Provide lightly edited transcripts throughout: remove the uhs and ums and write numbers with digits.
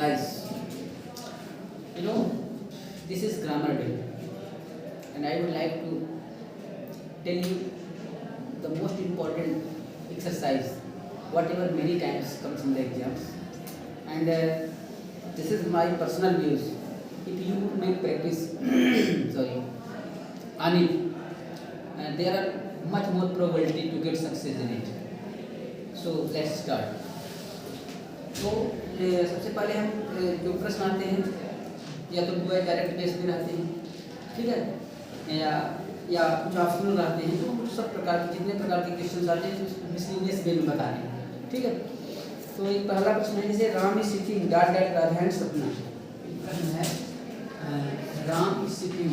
exercise. You know, this is grammar day, and I would like to tell you the most important exercise, whatever many times comes in the exams, and this is my personal views. If you make practice, sorry, on it, there are much more probability to get success in it. So let's start. तो सबसे पहले हम जो प्रश्न आते हैं या तो डायरेक्ट बेस में रहते हैं, ठीक है, या कुछ ऑप्शनल रहते हैं, तो सब प्रकार के जितने प्रकार के क्वेश्चन आते हैं तो मिसलिनियस वे में बता रहे हैं, ठीक है। तो एक पहला प्रश्न है जैसे Ram is sitting dot dot Radha and सपना। प्रश्न है Ram is sitting,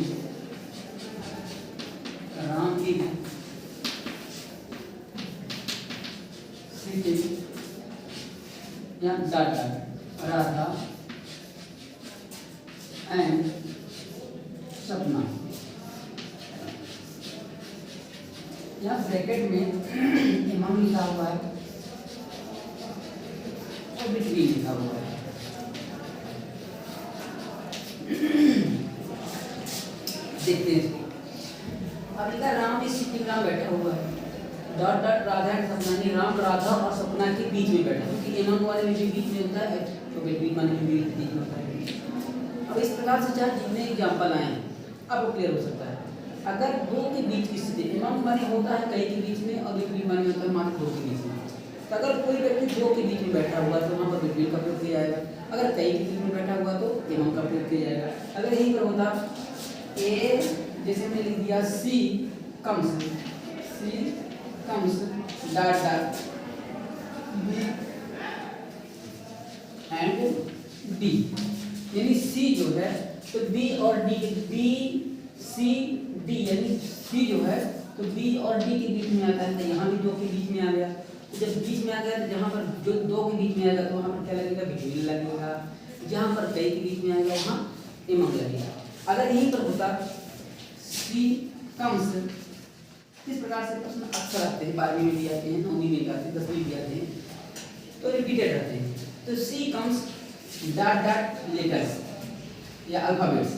Ram is sitting या डॉट डॉट राधा एंड सपना, या ब्रैकेट में इमाम लिखा हुआ है और बिटवीन लिखा हुआ है। देखते हैं इसको। अब लिखा राम इस सिटिंग, राम बैठा हुआ है, डॉट डॉट राधा एंड सपना, नहीं राम राधा और सपना के बीच में बैठा, क्योंकि इमाम वाले में जो बीच में होता है तो बिटवीन माने जो बीच में होता है। अब इस प्रकार से चाहे जितने एग्जाम्पल आए अब वो क्लियर हो सकता है। अगर दो के बीच की स्थिति, इमाम माने होता है कई के बीच में और बिटवीन माने होता है मात्र दो के बीच में, तो अगर कोई व्यक्ति दो के बीच में बैठा हुआ तो वहाँ पर बिटवीन का प्रयोग किया जाएगा, अगर कई के बीच में बैठा हुआ तो इमाम का प्रयोग किया जाएगा। अगर यहीं पर होता ए, जैसे मैंने लिख दिया C comes dot dot B and D, यानी सी जो है तो बी और डी के, बी सी डी, यानी सी जो है तो बी और डी के बीच में आता है, तो यहाँ भी दो के बीच में आ गया। तो जब बीच में आ गया तो जहाँ पर जो दो के बीच में आएगा तो वहाँ पर क्या लगेगा, बिटवीन लगेगा। जहाँ पर कई के बीच में आएगा वहाँ इमाम लगेगा। अगर यहीं पर होता सी कम्स, इस प्रकार से प्रश्न अक्सर आते हैं, 12वीं में भी आते हैं, 9वीं में भी आते हैं, 10वीं में भी आते हैं, तो रिपीटेड रहते हैं। तो सी कम्स डॉट डॉट लेटर्स या अल्फाबेट्स,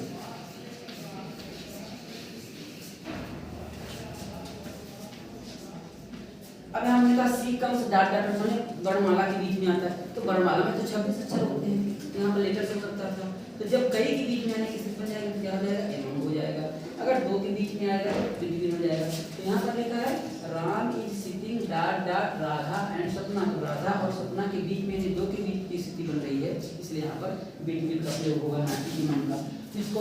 अब हमने कहा सी कम्स डॉट डॉट मैंने वर्णमाला के बीच में आता है, तो वर्णमाला में तो 26 अक्षर होते हैं, यहाँ पर लेटर से सकता था, तो जब कई के बीच में आने की स्थिति बन जाएगा तो क्या हो जाएगा, इमाम हो जाएगा। अगर दो के बीच में आएगा तो बिटवीन हो जाएगा। तो यहाँ पर लिखा है Ram is sitting dot dot Radha and सपना, तो राधा और सपना के बीच में दो के बीच की स्थिति बन रही है, इसलिए यहाँ पर बिटवीन का प्रयोग होगा, ना कि इमाम का। इसको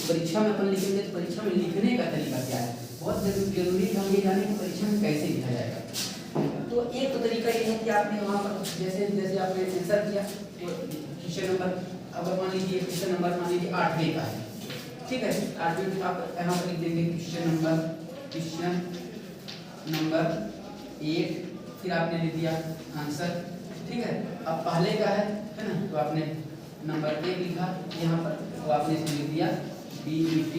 परीक्षा में अपन लिखेंगे तो परीक्षा में लिखने का तरीका क्या है, बहुत जरूरी है हम ये जाने कि परीक्षा में कैसे लिखा जाएगा। तो एक तो तरीका ये है कि आपने वहाँ पर जैसे जैसे आपने आंसर किया क्वेश्चन नंबर, अगर मान लीजिए क्वेश्चन नंबर मान लीजिए 8वें का है, ठीक है, 8वें में आप यहाँ पर लिख देंगे क्वेश्चन नंबर 8, फिर आपने लिख दिया आंसर, ठीक है। अब पहले का है ना, तो आपने नंबर 1 लिखा यहाँ पर, तो आपने इसमें लिख दिया BET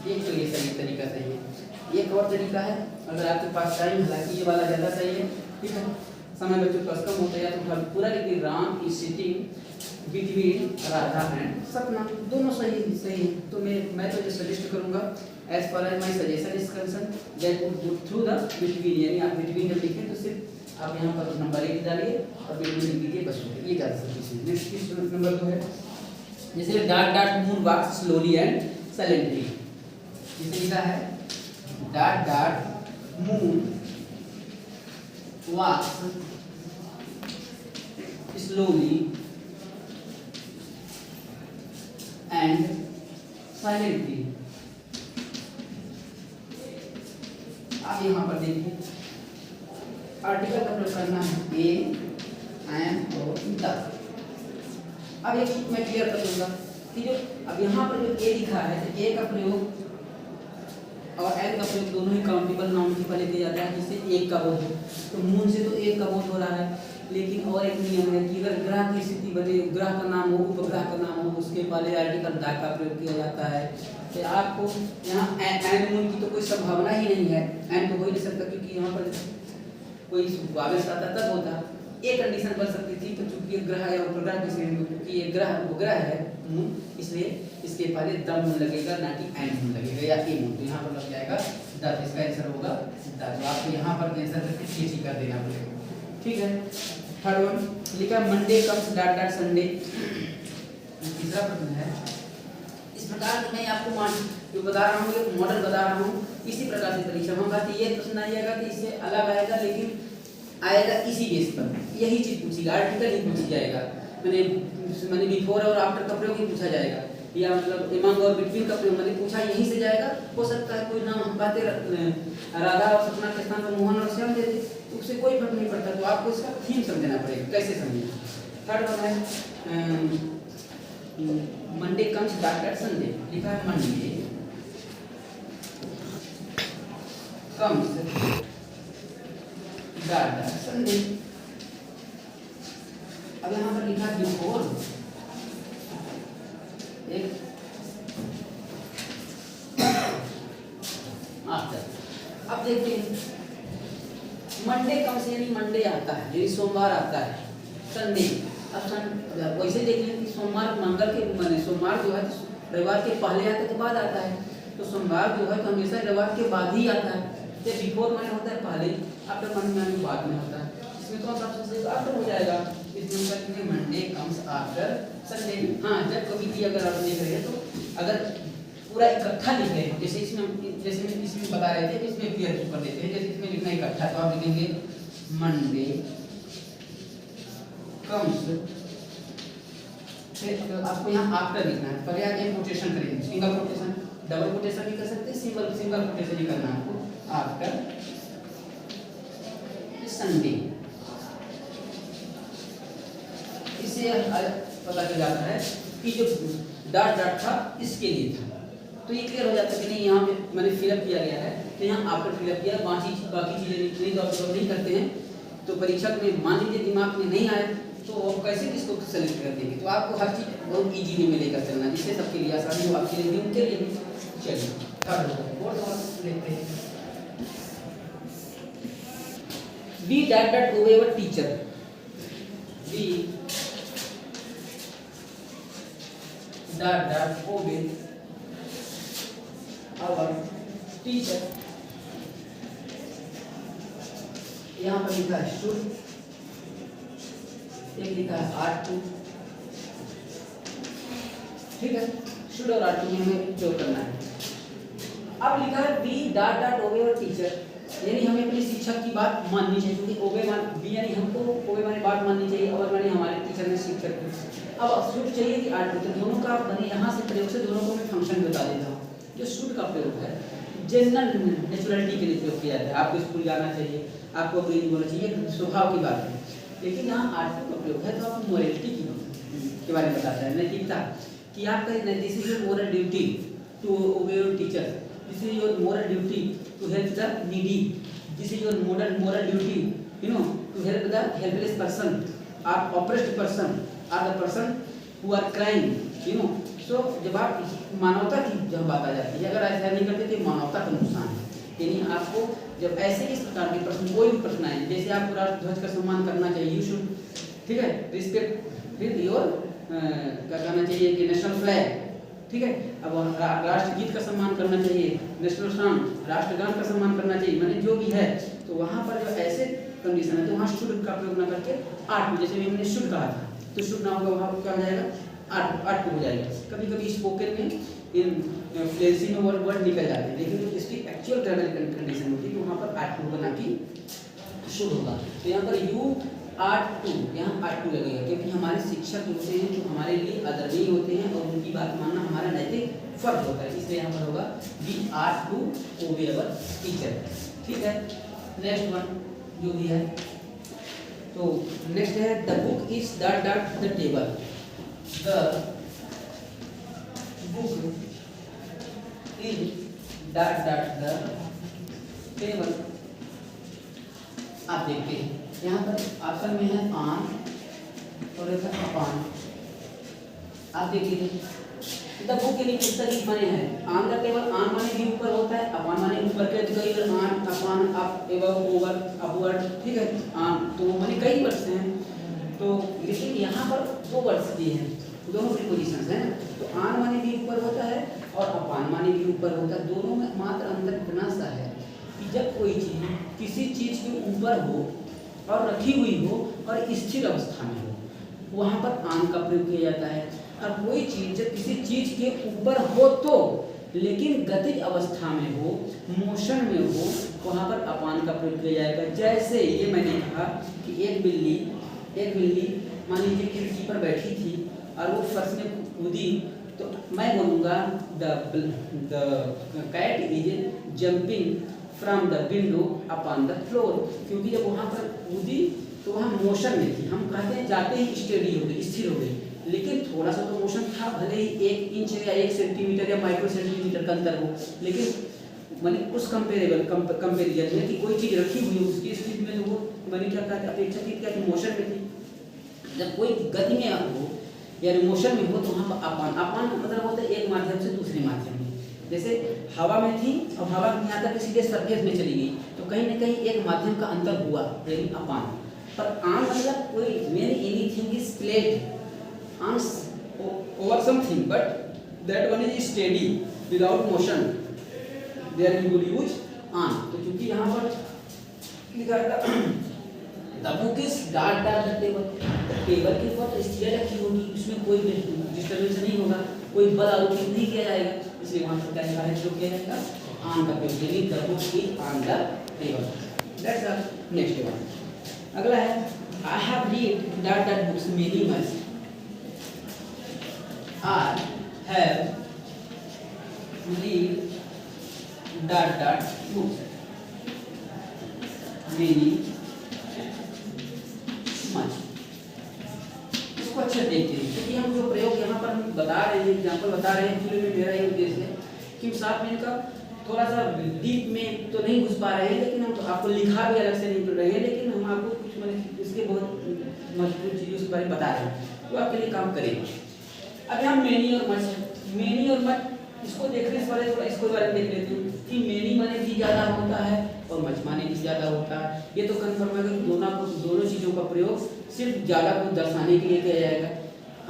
एक, तो ये सही तरीका सही है। एक और तरीका है, अगर आपके पास टाइम, हालांकि ये वाला ज़्यादा सही है, ठीक है, समय बच्चों के पास कम होता है, तो पूरा लिखिए Ram is sitting between Radha and सपना, दोनों सही है। तो मैं तो ये सजेस्ट करूंगा, as far as my suggestion is concern, that go through the between, यानी आप बिटवीन जब लिखें तो सिर्फ आप यहाँ पर नंबर 1 डालिए और बिटवीन लिख दीजिए, बस ये ज़्यादा सही है। नेक्स्ट क्वेश्चन नंबर 2 है जैसे dot dot moon walks slowly and silently, जैसे लिखा है dot dot moon walks slowly and silently. आप यहाँ पर देखिए आर्टिकल का प्रयोग करना है ए, एम और द। अब एक चीज मैं क्लियर कर दूंगा कि जो अब यहाँ पर जो ए लिखा है, तो ए का प्रयोग और एन का प्रयोग दोनों ही काउंटेबल नाउन के पहले किया जाता है, जिससे एक का बोध हो, तो मून से तो एक का बोध हो रहा है। लेकिन और एक नियम है कि अगर ग्रह की स्थिति बने, ग्रह का नाम हो, उपग्रह का नाम हो, उसके पहले आर्टिकल दा का प्रयोग किया जाता है। तो आपको यहाँ एन मून की तो कोई संभावना ही नहीं है, एन तो हो ही नहीं सकता, क्योंकि यहाँ पर कोई वावेश आता तब होता। एक कंडीशन बन सकती थी, तो चूंकि ग्रह या उपग्रह की श्रेणी में, क्योंकि ये ग्रह उपग्रह है इसलिए इसके पहले द मून लगेगा, ना कि एंड मून लगेगा या ए मून। तो यहाँ पर लग जाएगा 10, इसका आंसर होगा 10। तो आपको यहाँ पर आंसर करके चेंज कर देना पड़ेगा, ठीक है। थर्ड वन लिखा Monday comes dot dot Sunday. तीसरा प्रश्न है, इस प्रकार मैं आपको जो बता रहा हूँ, एक मॉडल बता रहा हूँ, इसी प्रकार से परीक्षा होगा कि ये प्रश्न आएगा कि इससे अलग आएगा, लेकिन आएगा इसी बेस पर, यही चीज पूछेगा, आर्टिकल ही पूछी जाएगा, मैंने बिफोर और आफ्टर का प्रयोग ही पूछा जाएगा, या मतलब एमंग और बिटवीन का प्रयोग मैंने पूछा यहीं से जाएगा। हो सकता है कोई नाम हम बातें राधा और सपना के स्थान पर मोहन और श्याम दे दे, उससे कोई फर्क नहीं पड़ता। तो आपको इसका थीम समझना पड़ेगा, कैसे समझना। थर्ड वन है Monday comes dot dot Sunday. लिखा है Monday comes dot dot Sunday. अब यहाँ पर लिखा है बिफोर एक आफ्टर। अब देखते हैं मंडे कम्स यानी मंडे आता है, यानी सोमवार आता है, संडे। अब वैसे देख लें कि सोमवार मंगल के माने सोमवार जो है रविवार के पहले आता है के बाद आता है, तो सोमवार जो है तो हमेशा रविवार के बाद ही आता है। ये बिफोर माने होता है पहले, आफ्टर माने बाद में होता है। इसमें कौन सा ऑप्शन सही आफ्टर हो जाएगा। इसमें हम कहेंगे मंडे कम्स आफ्टर संडे। हाँ, जब कभी भी अगर आप देख रहे हैं तो अगर पूरा इकट्ठा लिख रहे हैं, जैसे इसमें बता रहे थे, इसमें क्लियर कर देते हैं। जैसे इसमें लिखना इकट्ठा, तो आप लिखेंगे मंडे कम्स, फिर आपको यहाँ आफ्टर लिखना है, पर यहाँ एक कोटेशन करेंगे, सिंगल कोटेशन, डबल कोटेशन भी कर सकते हैं, सिंगल कोटेशन ही करना है आपको, आफ्टर संडे। इससे पता चल जाता है कि जो डॉट डॉट था इसके लिए था, तो ये क्लियर हो जाता है कि नहीं यहाँ पे मैंने फिलअप किया गया है, तो यहाँ आफ्टर फिलअप किया, बाकी चीजें नहीं, तो आप नहीं करते हैं। तो परीक्षक में मान लीजिए दिमाग में नहीं आए तो आप कैसे किसको सेलेक्ट कर देंगे। तो आपको हर चीज बहुत इजीली में लेकर चलना, जिससे सबके लिए आसानी हो, आपके लिए भी उनके लिए भी। चलिए थर्ड सवाल लेते हैं। B dot dot obey our teacher. B dot dot obey our teacher. यहाँ पर लिखा है शुड, एक लिखा है R2, ठीक है। शुड और R2 में हमें उपयोग करना है। अब लिखा है B dot dot obey our teacher, यानी हमें अपने शिक्षक की बात माननी चाहिए, क्योंकि ओबे मान बी यानी हमको ओबे माने बात माननी चाहिए, और माने हमारे टीचर ने शिक्षक को। अब शुड चाहिए कि R2, तो दोनों का बने यहाँ से प्रयोग से दोनों को मैं फंक्शन बता देता हूँ। जो शुड का प्रयोग है जनरल नेचुरलिटी के लिए प्रयोग किया जाता है, आपको स्कूल जाना चाहिए, आपको अंग्रेजी बोलना चाहिए, स्वभाव की बात है। लेकिन यहाँ R2 का प्रयोग है तो आपको मोरलिटी के बारे में बताता है, नैतिकता कि आप कहें this is your moral duty to obey your teacher, this is your moral duty to help the needy, this is your moral duty to help the helpless person, आप oppressed person are the person who are crying, so जब आप मानवता की जब बात आ जाती है, अगर ऐसा नहीं करते तो मानवता का नुकसान है। यानी आपको जब ऐसे इस प्रकार के प्रश्न, कोई भी प्रश्न आए, जैसे आपको राष्ट्रध्वज का सम्मान करना चाहिए, यू शुड, ठीक है, रिस्पेक्ट विद योर क्या कहना चाहिए कि नेशनल फ्लैग, ठीक है। अब राष्ट्रगीत का सम्मान करना चाहिए, नेशनल सॉन्ग, राष्ट्रगान का सम्मान करना चाहिए, मैंने जो भी है, तो वहाँ पर जो ऐसे कंडीशन है तो वहाँ शुड का प्रयोग न करके R2, जैसे मैंने शुड कहा था, तो शुड ना होगा वहाँ क्या हो जाएगा R2 हो जाएगा। कभी कभी स्पोकन में इन फ्लुएंसी में वर्ड निकल जाते हैं, लेकिन जो इसकी एक्चुअल ग्रामेटिकल कंडीशन होती है तो वहाँ पर R2 होगा, ना कि शुड होगा। तो यहाँ पर U R2, यहाँ R2 लगेगा, क्योंकि हमारे शिक्षक होते हैं जो हमारे लिए आदरणीय होते हैं और उनकी बात मानना हमारा नैतिक फर्ज होता है, इसलिए यहाँ पर होगा बी R2 ओबे अवर टीचर, ठीक है। नेक्स्ट वन जो भी है, तो नेक्स्ट है the book is dot dot the table. The book is dot dot the table. आप देखते हैं यहाँ पर ऑप्शन में है ऑन और अपॉन। आप देखिए द बुक यानी पुस्तक ही माने है। ऑन द टेबल, ऑन माने भी ऊपर होता है, अपॉन माने ऊपर के, तो कई बार on, upon, up, above, over, upward, ठीक है। ऑन तो माने कई वर्ड्स हैं, तो लेकिन यहाँ पर दो वर्ड्स दिए हैं, दोनों प्रीपोजिशंस हैं। तो ऑन माने भी ऊपर होता है और अपॉन माने भी ऊपर होता है। दोनों में मात्र अंतर इतना सा है कि जब कोई चीज़ किसी चीज़ के ऊपर हो और रखी हुई हो और स्थिर अवस्था में हो, वहाँ पर ऑन का प्रयोग किया जाता है। और कोई चीज़ जब किसी चीज़ के ऊपर हो तो, लेकिन गतिज अवस्था में हो, मोशन में हो, वहाँ पर अपॉन का प्रयोग किया जाएगा। जैसे ये मैंने कहा कि एक बिल्ली मान लीजिए खिड़की पर बैठी थी और वो फर्श में कूदी, तो मैं बोलूँगा the cat is jumping from the window upon the floor, क्योंकि जब वहाँ पर कूदी तो वहाँ मोशन में थी। हम कहते हैं जाते ही स्टेडी हो गई, स्थिर हो गई, लेकिन थोड़ा सा तो मोशन था, भले ही 1 इंच या 1 सेंटीमीटर या माइक्रो सेंटीमीटर का अंतर हो, लेकिन मैंने उस कंपेरिजन में कि कोई चीज़ रखी हुई है उसकी स्थिति में, तो वो मैंने क्या कहा, अपेक्षाकृत क्या थी, मोशन में थी। जब कोई गति में हो या मोशन में हो तो वहाँ पर अपॉन का मतलब होता है एक माध्यम से दूसरे माध्यम में। जैसे हवा में थी और हवा यहाँ तक सीधे सरफेस में चली गई, तो कहीं ना कहीं एक माध्यम का अंतर हुआ, यानी अपॉन। पर ऑन मतलब कोई many anything is played on over something but that one is steady without motion, there we will use on. तो क्योंकि यहाँ पर लिखा है the book is dot dot the table, table के ऊपर स्थिर रखी होगी, उसमें कोई डिस्टर्बेंस नहीं होगा, कोई बल आरोपित नहीं किया जाएगा, इसलिए वहाँ पर क्या लिखा है, जो किया जाएगा ऑन द पेज, यानी the book is on the table. That's the next one. अगला है I have read dot dot books many much, I have read dot dot books many much. इसको अच्छे देखते हैं, क्योंकि हम जो प्रयोग यहाँ पर बता रहे हैं, एग्जाम्पल बता रहे हैं, एक्चुअली में मेरा ये उद्देश्य है कि साथ में इनका थोड़ा सा डीप में तो नहीं घुस पा रहे हैं, लेकिन हम आपको लिखा भी अलग से नहीं कर रहे हैं, लेकिन हम आपको कुछ मतलब इसके बहुत महत्वपूर्ण चीज़ों के बारे में बता रहे हैं जो आपके लिए काम करेगा। अब यहाँ मेनी और मच, मेनी और मच इसको देखने से पहले थोड़ा इसको बारे में देख लेते हैं कि मेनी माने भी ज़्यादा होता है और मच माने भी ज़्यादा होता है। ये तो कन्फर्म है कि दोनों चीज़ों का प्रयोग सिर्फ ज़्यादा को दर्शाने के लिए किया जाएगा।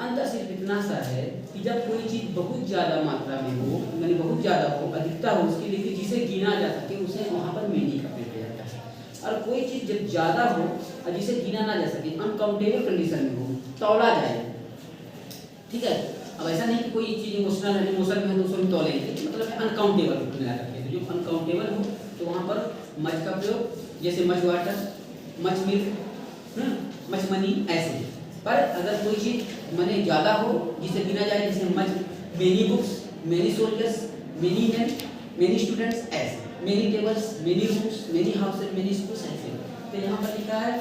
अंतर सिर्फ इतना सा है कि जब कोई चीज़ बहुत ज़्यादा मात्रा में हो, यानी बहुत ज़्यादा हो, अधिकता हो उसकी, लेकिन जिसे गिना जा सके उसे वहाँ पर मेनी का प्रयोग किया जाता है। और कोई चीज़ जब ज़्यादा हो और जिसे गिना ना जा सके, अनकाउंटेबल कंडीशन में हो, तौला जाए, ठीक है। अब ऐसा नहीं कि कोई चीज़ इमोशनल है, इमोशन में है तो उसमें तौलेंगे, मतलब अनकाउंटेबल मिला करके, जो अनकाउंटेबल हो तो वहाँ पर मच का प्रयोग, जैसे much water, much milk, much money, ऐसे। पर अगर कोई चीज़ मने ज़्यादा हो जिसे गिना जाए, जैसे much many books, many soldiers, many man, many students, ऐसे, many tables, many rooms, many houses, many schools, ऐसे। तो यहाँ पर लिखा है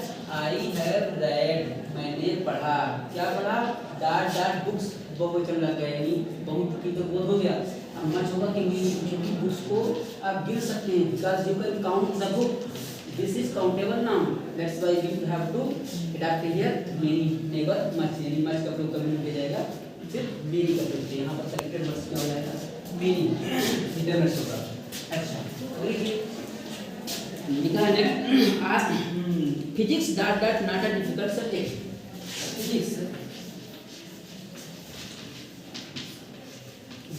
आई हैव रेड, मैंने पढ़ा, क्या पढ़ा, डॉट डॉट बुक्स, बहुवचन लग गया, यानी बहुत की तो बोध हो गया। अब मच होगा कि मेनी बुक्स को आप गिन सकते हैं, because you can count the book, this is countable noun, that's why you have to adopt here many, never much, यानी मच का प्रयोग कभी नहीं किया जाएगा, सिर्फ मेनी का प्रयोग। यहाँ पर सेलेक्टेड वर्ड्स क्या हो जाएगा, मेनी, इंटरनेट होगा। अच्छा देखिए लिखा है next, physics dot dot not a difficult subject, physics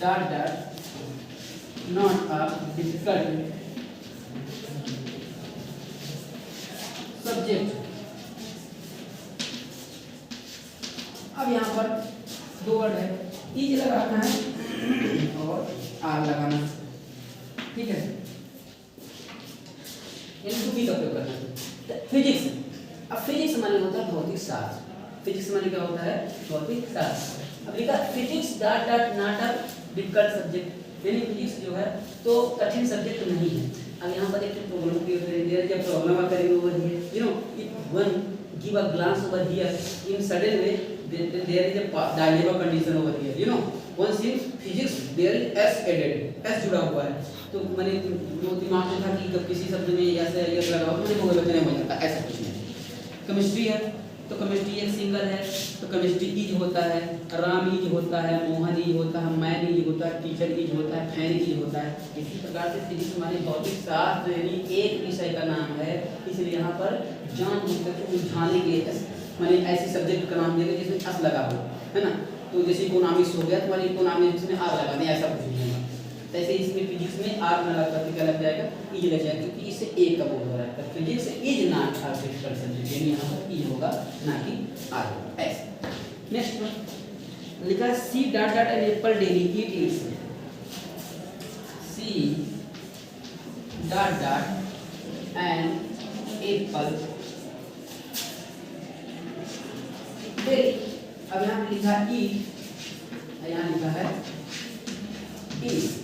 dot dot not a difficult subject. अब यहाँ पर दो वर्ड है, इज लगाना है और आर लगाना है, ठीक है, इनको भी का प्रयोग करना है। फिजिक्स, अब फिजिक्स माने होता है भौतिक शास्त्र, फिजिक्स माने क्या होता है, भौतिक शास्त्र। अब लिखा physics dot dot not a difficult subject, यानी फिजिक्स जो है तो कठिन सब्जेक्ट नहीं है। अब यहाँ पर एक प्रॉब्लम क्रिएट करेंगे, जब प्रॉब्लम करेंगे over here, you know if one give a glance over here in sudden way there is a dilemma condition over here, you know, one seems physics there is s added, s जुड़ा हुआ है, तो मैंने वो दिमाग में था कि जब किसी शब्द में ऐसे ये लगा हो तो मुझे बहुत बच्चे नहीं हो जाता, ऐसा कुछ नहीं। केमिस्ट्री है, तो केमिस्ट्री एक सिंगल है, तो केमिस्ट्री इज होता है, राम इज होता है, मोहन इज होता है, मैन इज होता है, टीचर इज होता है, फैन इज होता है। इसी प्रकार से फिजिक्स हमारे भौतिक शास्त्र यानी एक विषय का नाम है, इसलिए यहाँ पर जानबूझकर को उलझाने के लिए मैंने ऐसे सब्जेक्ट का नाम दिया जिसमें अस लगा हो, है ना। तो जैसे इकोनॉमिक्स हो गया, तुम्हारी इकोनॉमिक्स में आर लगा दें, ऐसा कुछ नहीं होगा। ऐसे इसमें फिजिक्स में आर न लगा करके क्या लग जाएगा, इज लग जाएगा, क्योंकि इससे एक का बोल हो रहा है। तो physics is not a physical subject, यानी यहाँ पर इज होगा ना कि आर होगा। ऐसे नेक्स्ट वन लिखा है she dot dot an apple daily eat eats, she dot dot an apple daily. अब यहाँ पे लिखा है ईट, यहाँ लिखा है ईट।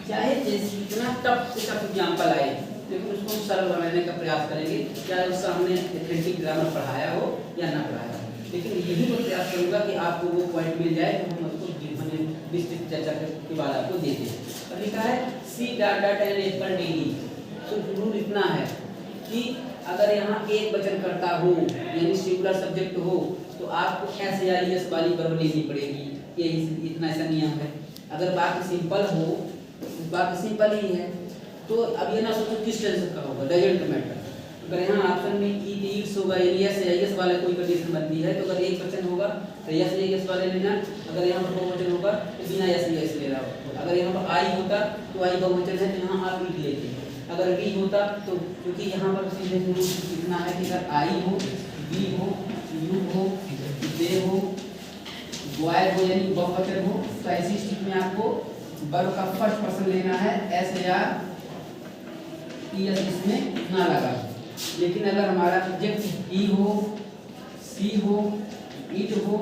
चाहे जैसे इतना टफ से टफ एग्जाम्पल आए, लेकिन उसको हम सरल बनाने का प्रयास करेंगे, चाहे उसका हमने एथलेटिक ग्रामर पढ़ाया हो या ना पढ़ाया हो, लेकिन यही मैं प्रयास करूंगा कि आपको वो पॉइंट मिल जाए तो हम उसको विस्तृत चर्चा के बाद आपको देते हैं। अब लिखा है she dot dot an apple daily. तो रूल इतना है कि अगर यहाँ एक वचन करता हो यानी सिंगुलर सब्जेक्ट हो तो आपको एस वाली वर्ब लेनी पड़ेगी, ये इतना ऐसा नियम है। अगर बाकी सिंपल हो, बाकी सिंपल ही है, तो अब ये ना सोचो किस टेंशन का होगा, डजंट मैटर। अगर यहाँ ऑप्शन में ईट ईट्स होगा यानी एस वाला कोई कंडीशन बनती है, तो अगर एक वचन होगा तो एस वाले लेना, अगर यहाँ पर बहुवचन होगा तो बिना एस ले रहा हो। अगर यहाँ पर आई होता तो आई बहुवचन है, तो यहाँ आप ईट लेते हैं। अगर वी होता तो क्योंकि यहाँ पर सीधे इतना है कि अगर आई हो, वी हो, यू हो, दे हो, बॉय हो यानी बहुवचन हो, तो ऐसी स्थिति में आपको वर्ब का फर्स्ट पर्सन लेना है, एस या इसमें ना लगा। लेकिन अगर हमारा सब्जेक्ट ही हो, सी हो, इट हो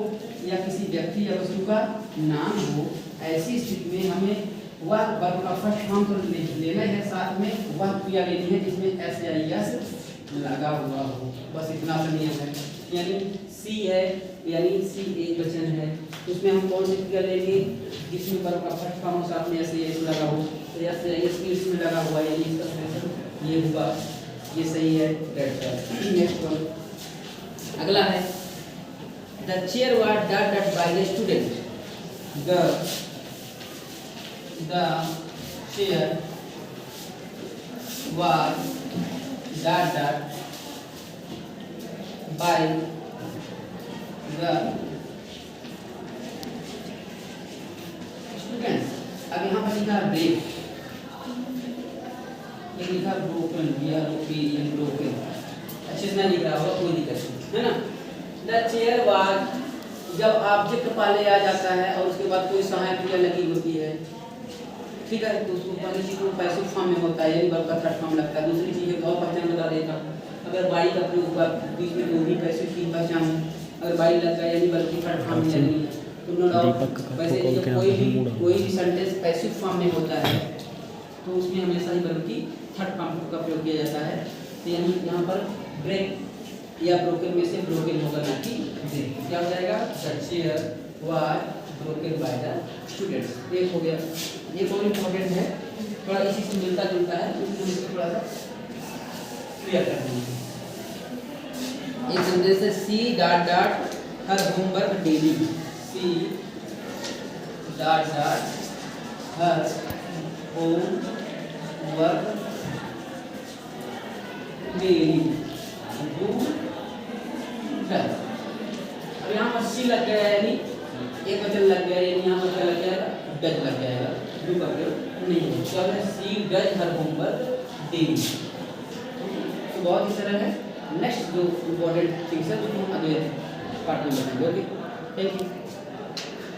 या किसी व्यक्ति या वस्तु का नाम हो, ऐसी स्थिति में हमें वह वर्ब का फर्स्ट फॉर्म तो लेना है, साथ में वह क्रिया लेनी है जिसमें एस या एस लगा हुआ हो। बस इतना सा नियम है। यानी सी है, यानी सी एक वचन है, उसमें हम कौन सी क्रिया लेंगे जिसमें वर्ब का फर्स्ट फॉर्म साथ में एस या एस लगा हो, तो एस या एस भी इसमें लगा हुआ है, यानी इसका सॉल्यूशन ये हुआ, ये सही है। नेक्स्ट वन अगला है the chair was dot dot by the student, the chair was dot dot by the students. अब यहाँ पर लिखा ब्रेक, एक लिखा ब्रोकन, ब्रोकन, अच्छे से ना लिख रहा होगा, कोई दिक्कत नहीं है ना। द चेयर वाज, जब ऑब्जेक्ट पहले आ जाता है और उसके बाद कोई सहायक क्रिया लगी होती है, ठीक है, तो उसको पहली चीज को पैसिव फॉर्म में होता है, यानी वर्ब का थर्ड फॉर्म लगता है। दूसरी चीज एक और पहचान बता देता हूं, अगर बाई का प्रयोग हुआ बीच में कोई भी पैसिव की पहचान, अगर बाई लग गया यानी वर्ब की थर्ड फॉर्म में लगनी है, तो नो डाउट वैसे जब कोई भी सेंटेंस पैसिव फॉर्म में होता है तो उसमें हमेशा ही वर्ब की थर्ड फॉर्म का प्रयोग किया जाता है। तो यानी यहाँ पर ब्रेक या ब्रोकन में से ब्रोकन होगा ना कि ब्रेक। क्या हो जाएगा, the chair was broken by the students. एक हो गया। एक और इम्पोर्टेंट है, थोड़ा इसी से मिलता जुलता है, इसलिए इसको थोड़ा सा क्लियर कर देंगे। एक सेंटेंस है she dot dot her homework daily, she dot dot her homework daily do does. अब यहाँ पर सी लग गया यानी एक वचन लग गया, यानी यहाँ पर क्या लग जाएगा, डज लग जाएगा, डू का प्रयोग नहीं होगा। तो अब सी डज हर होमवर्क डेली। तो बहुत ही सरल है। नेक्स्ट जो इम्पोर्टेंट थिंग्स है वो हम अगले पार्ट में बताएंगे। Okay, thank you.